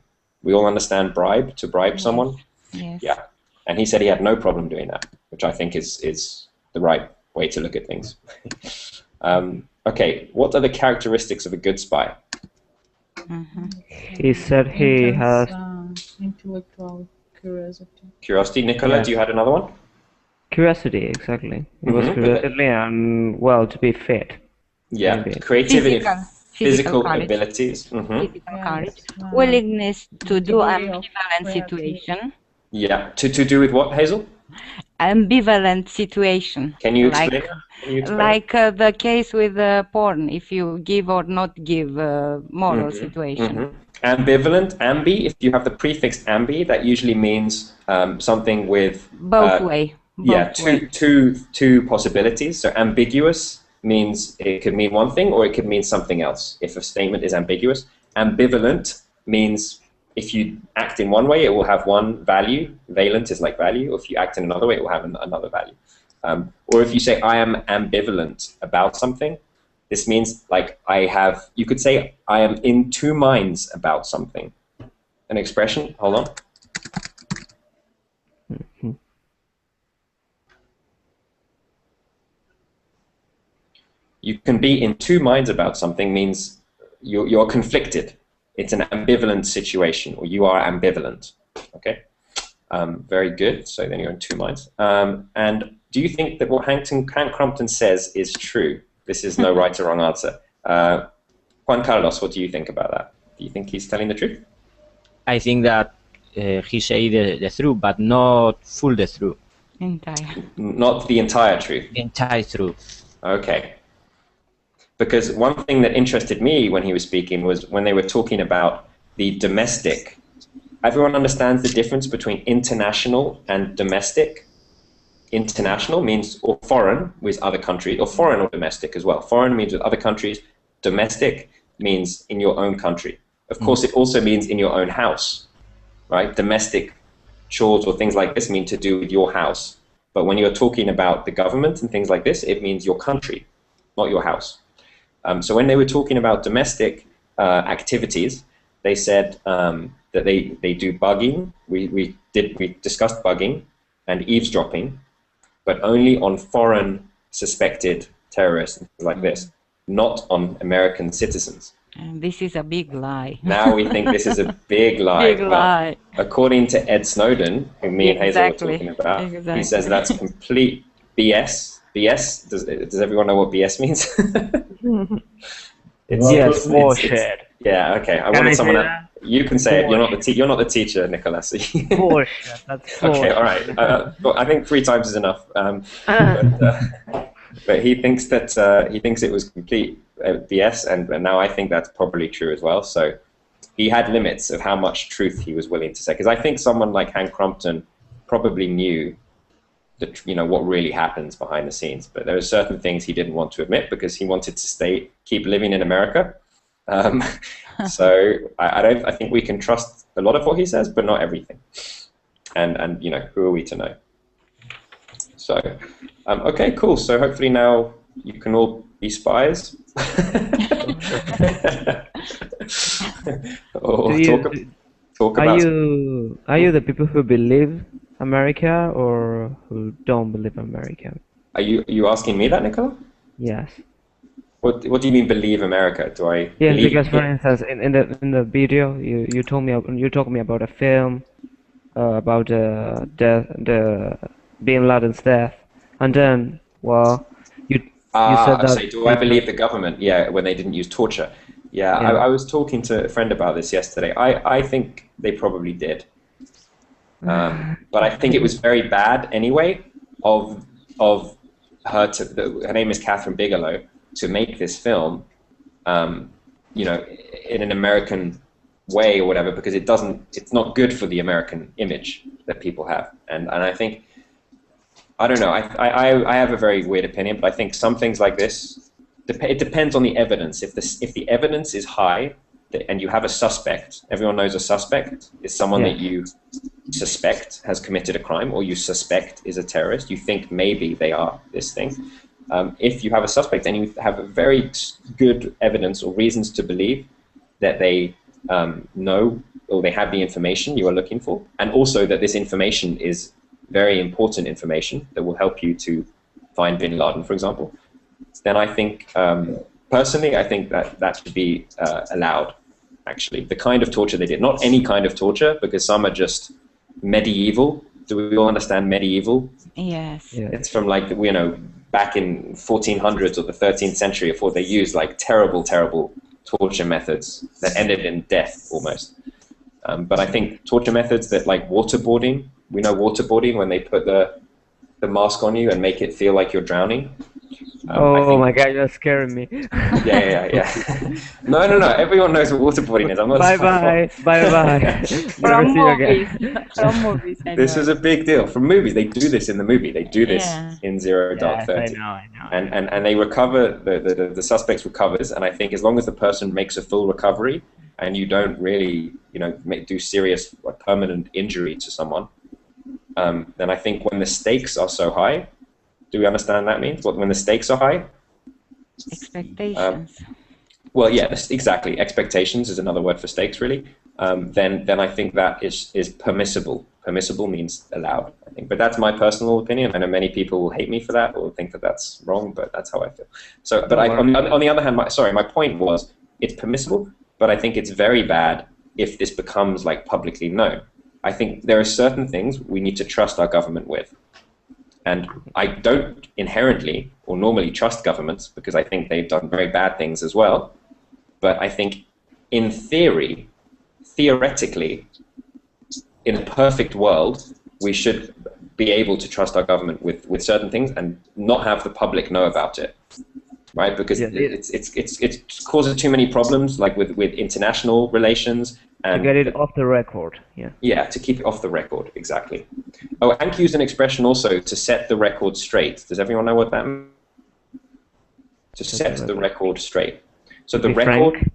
We all understand bribe, to bribe someone. Yes. Yeah. And he said he had no problem doing that, which I think is the right way to look at things. Okay, what are the characteristics of a good spy? He said he has intellectual curiosity. Curiosity. Nicola, Yeah. do you had another one? curiosity, exactly. It was curiosity and, well, to be fit. Yeah, Maybe. creativity, physical courage. abilities. Physical courage, willingness to do ambivalent creativity. situation. Yeah, to do with what, Hazel? Ambivalent situation. Can you explain? Like the case with porn, if you give or not give moral situation. Ambivalent, ambi, if you have the prefix ambi, that usually means something with... Both way. Two possibilities. So ambiguous means it could mean one thing or it could mean something else, if a statement is ambiguous. Ambivalent means if you act in one way, it will have one value. Valent is like value. Or if you act in another way, it will have another value. Or if you say, I am ambivalent about something, this means like you could say, I am in two minds about something. An expression, hold on. You can be in two minds about something means you're conflicted. It's an ambivalent situation, or you are ambivalent. Okay, very good. So then you're in two minds. And do you think that what Hank Crumpton says is true? This is no right or wrong answer. Juan Carlos, what do you think about that? Do you think he's telling the truth? I think that he say the truth, but not full the truth. Not the entire truth. The entire truth. Okay. Because one thing that interested me when he was speaking was when they were talking about the domestic. Everyone understands the difference between international and domestic. International means or foreign with other countries, or foreign or domestic as well. Foreign means with other countries. Domestic means in your own country. Of course, it also means in your own house, right? Domestic chores or things like this mean to do with your house. But when you're talking about the government and things like this, it means your country, not your house. So when they were talking about domestic activities, they said that they do bugging. We discussed bugging and eavesdropping, but only on foreign suspected terrorists and things like this, not on American citizens. And this is a big lie. Now we think this is a big lie. Big lie. According to Ed Snowden, who me and Hazel were talking about, he says that's complete BS. BS, does everyone know what BS means? Yes, bullshit. Yeah, okay. I wanted someone else. You can say it. You're not the teacher, Nicholas. Bullshit. That's bullshit. Okay, all right. I think 3 times is enough. But he thinks that it was complete BS, and now I think that's probably true as well. So he had limits of how much truth he was willing to say. Because I think someone like Hank Crumpton probably knew what really happens behind the scenes, but there are certain things he didn't want to admit because he wanted to keep living in America. So I think we can trust a lot of what he says, but not everything. And who are we to know? So okay, cool. So hopefully now you can all be spies. Or talk about. Are you the people who believe America or who don't believe America? Are you asking me that, Nicola? Yes. What do you mean believe America? Do I Yes, believe because for instance, in the video, you told me about a film about the Bin Laden's death, and then well, you said that so do I believe the government? Yeah, when they didn't use torture. Yeah, Yeah. I was talking to a friend about this yesterday. I think they probably did, but I think it was very bad anyway of her her name is Catherine Bigelow, to make this film, you know, in an American way or whatever, because it's not good for the American image that people have, and I think, I don't know, I have a very weird opinion, but I think some things like this, it depends on the evidence. If the evidence is high and you have a suspect, everyone knows a suspect is someone that you suspect has committed a crime, or you suspect is a terrorist, you think maybe they are this thing. If you have a suspect and you have a very good evidence or reasons to believe that they know or they have the information you are looking for, and also that this information is very important information that will help you to find Bin Laden, for example, then I think, personally, I think that should be allowed, actually. The kind of torture they did, not any kind of torture, because some are just medieval. Do we all understand medieval? Yes. Yeah. It's from, like, you know, back in 1400s or the 13th century, before they used like terrible torture methods that ended in death almost. But I think torture methods that, like waterboarding, we know waterboarding, when they put the mask on you and make it feel like you're drowning. Oh my God, you're scaring me. Yeah. No. Everyone knows what waterboarding is. I'm not. Bye. From movies. From movies. This is a big deal. From movies, they do this in the movie. They do this in Zero Dark Thirty. I know. And they recover, the suspect recovers, and I think as long as the person makes a full recovery and you don't really, you know, do serious, like, permanent injury to someone, then I think when the stakes are so high, do we understand that means? When the stakes are high? Expectations. Well, yeah, exactly. Expectations is another word for stakes, really. Then I think that is permissible. Permissible means allowed, I think. But that's my personal opinion. I know many people will hate me for that or think that that's wrong, but that's how I feel. So, but on the other hand, my point was, it's permissible, but I think it's very bad if this becomes, like, publicly known. I think there are certain things we need to trust our government with. And I don't inherently or normally trust governments, because I think they've done very bad things as well. But I think in theoretically, in a perfect world, we should be able to trust our government with certain things and not have the public know about it, right? Because it causes too many problems, like with international relations. And to get it off the record, Yeah, to keep it off the record, exactly. Oh, Hank used an expression also, to set the record straight. Does everyone know what that means? To set the record straight. So the record... Frank?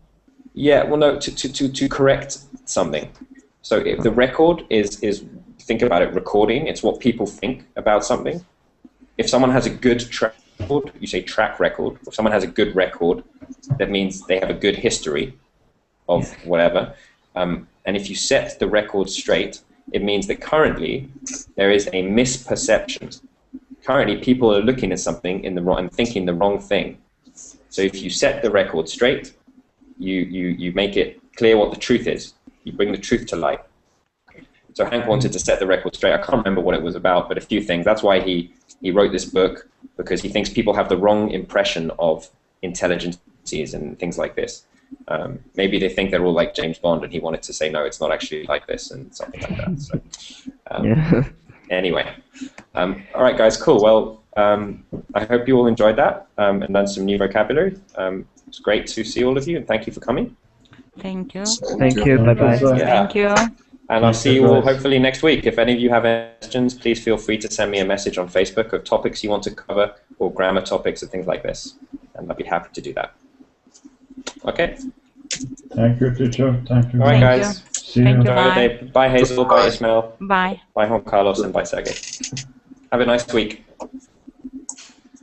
Yeah, well, no, to correct something. So if the record is, think about it, recording, it's what people think about something. If someone has a good track record, you say track record. If someone has a good record, that means they have a good history of whatever. And if you set the record straight, it means that currently there is a misperception. Currently, people are looking at something in the wrong and thinking the wrong thing. So if you set the record straight, you make it clear what the truth is. You bring the truth to light. So Hank wanted to set the record straight. I can't remember what it was about, but a few things. That's why he wrote this book, because he thinks people have the wrong impression of intelligences and things like this. Maybe they think they're all like James Bond, and he wanted to say, no, it's not actually like this, and something like that. So, Anyway. All right, guys, cool. Well, I hope you all enjoyed that and learned some new vocabulary. It's great to see all of you, and thank you for coming. Thank you. Thank you. Bye-bye. Thank you. And I'll see you all hopefully next week. If any of you have any questions, please feel free to send me a message on Facebook of topics you want to cover, or grammar topics and things like this, and I'll be happy to do that. Okay. Thank you, teacher. Thank you. All right, guys. See you. Enjoy the day. Bye, Hazel. Bye, Ismail. Bye. Bye, Juan Carlos, and bye, Sergey. Have a nice week.